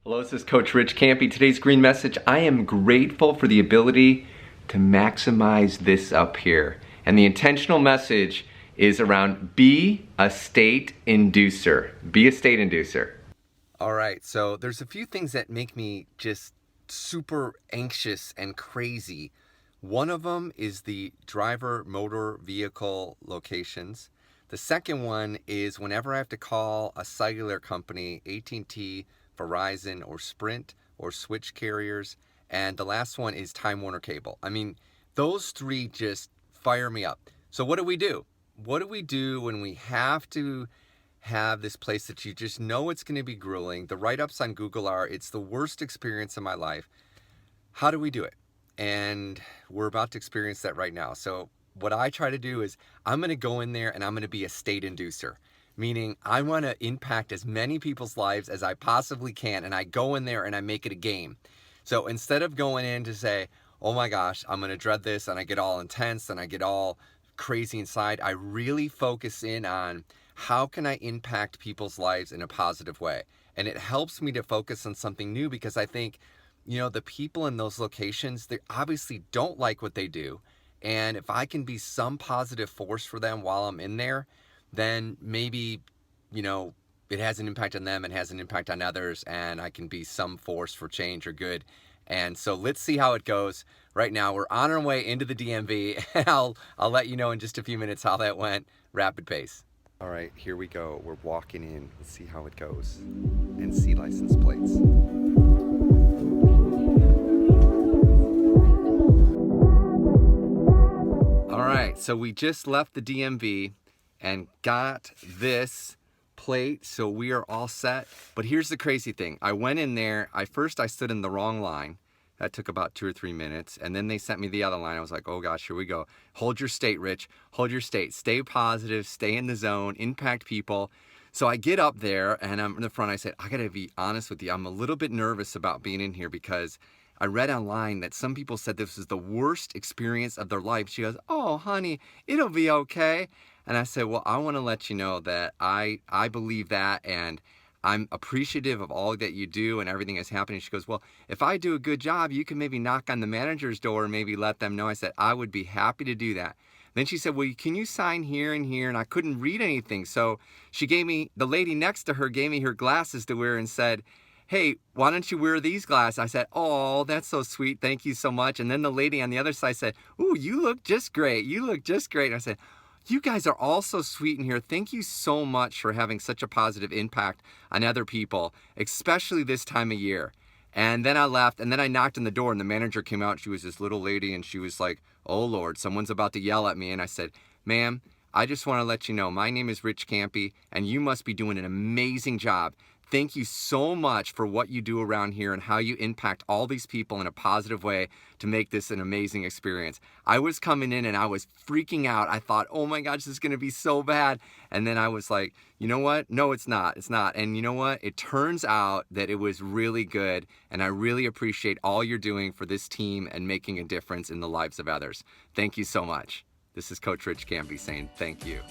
Hello, this is Coach Rich Campe. Today's green message: I am grateful for the ability to maximize this up here. And the intentional message is around be a state inducer. Be a state inducer. All right, so there's a few things that make me just super anxious and crazy. One of them is the driver motor vehicle locations. The second one is whenever I have to call a cellular company, AT&T, Verizon, or Sprint, or switch carriers. And the last one is Time Warner Cable. I mean, those three just fire me up. So what do we do? What do we do when we have to have this place that you just know it's going to be grueling? The write-ups on Google are, it's the worst experience of my life. How do we do it? And we're about to experience that right now. So what I try to do is I'm going to go in there and I'm going to be a state inducer, meaning I want to impact as many people's lives as I possibly can. And I go in there and I make it a game. So instead of going in to say, oh my gosh, I'm going to dread this, and I get all intense and I get all crazy inside, I really focus in on how can I impact people's lives in a positive way. And it helps me to focus on something new, because I think, you know, the people in those locations, they obviously don't like what they do. And if I can be some positive force for them while I'm in there, then maybe, you know, it has an impact on them and has an impact on others, and I can be some force for change or good. And so let's see how it goes. Right now, we're on our way into the DMV, and I'll let you know in just a few minutes how that went. Rapid pace. All right, here we go. We're walking in. Let's see how it goes. And see license plates. All right, so we just left the DMV and got this plate, so we are all set. But here's the crazy thing. I went in there. I stood in the wrong line. That took about 2 or 3 minutes. And then they sent me the other line. I was like, oh gosh, here we go. Hold your state, Rich. Hold your state. Stay positive. Stay in the zone. Impact people. So I get up there and I'm in the front. I said, I got to be honest with you. I'm a little bit nervous about being in here because I read online that some people said this was the worst experience of their life. She goes, oh, honey, it'll be okay. And I said, well, I want to let you know that I believe that, and I'm appreciative of all that you do and everything that's happening. She goes, well, if I do a good job, you can maybe knock on the manager's door and maybe let them know. I said, I would be happy to do that. Then she said, well, can you sign here and here? And I couldn't read anything. So she gave me, the lady next to her gave me her glasses to wear and said, hey, why don't you wear these glasses? I said, oh, that's so sweet. Thank you so much. And then the lady on the other side said, ooh, you look just great. You look just great. And I said, you guys are all so sweet in here. Thank you so much for having such a positive impact on other people, especially this time of year. And then I left, and then I knocked on the door, and the manager came out. She was this little lady, and she was like, oh, Lord, someone's about to yell at me. And I said, ma'am, I just want to let you know, my name is Rich Campe, and you must be doing an amazing job. Thank you so much for what you do around here and how you impact all these people in a positive way to make this an amazing experience. I was coming in and I was freaking out. I thought, oh my gosh, this is going to be so bad. And then I was like, you know what? No, it's not. It's not. And you know what? It turns out that it was really good. And I really appreciate all you're doing for this team and making a difference in the lives of others. Thank you so much. This is Coach Rich Campe saying thank you.